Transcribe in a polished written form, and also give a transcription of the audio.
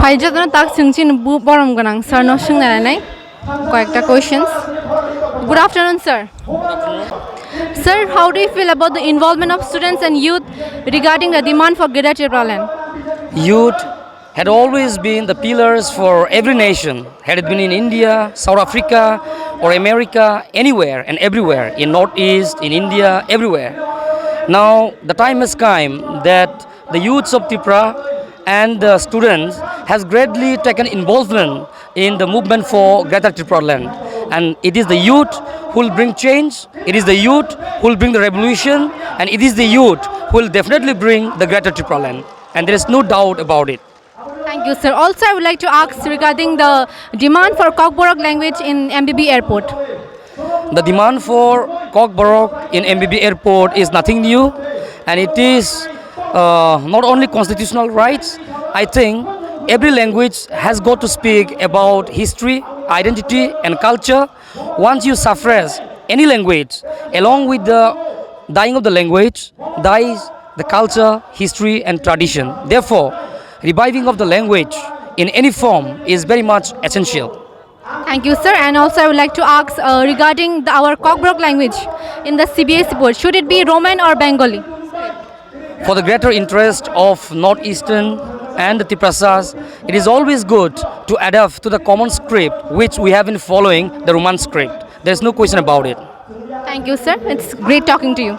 Paijatna tak sungchin bu borom ganang sir no sungna nai. Koyekta questions. Good afternoon, sir. Sir, how do you feel about the involvement of students and youth regarding the demand for Greater Tripura land? Youth had always been the pillars for every nation, had it been in India, South Africa, or America, anywhere and everywhere, in Northeast, in India, everywhere. Now, the time has come that the youths of Tripura and the students has greatly taken involvement in the movement for Greater Tripura land. And it is the youth who will bring change, it is the youth who will bring the revolution, and it is the youth who will definitely bring the Greater Tripura land. And there is no doubt about it. Thank you, sir. Also, I would like to ask regarding the demand for Cockburrock language in MBB airport. The demand for Cockburrock in MBB airport is nothing new, and it is not only constitutional rights. I think every language has got to speak about history, identity, and culture. Once you suppress any language, along with the dying of the language, dies the culture, history, and tradition. Therefore, reviving of the language in any form is very much essential. Thank you, sir. And also, I would like to ask regarding our Cockburrock language in the CBSE board. Should it be Roman or Bengali? For the greater interest of Northeastern and the Tiprasars, it is always good to adapt to the common script which we have been following, the Roman script. There is no question about it. Thank you, sir. It's great talking to you.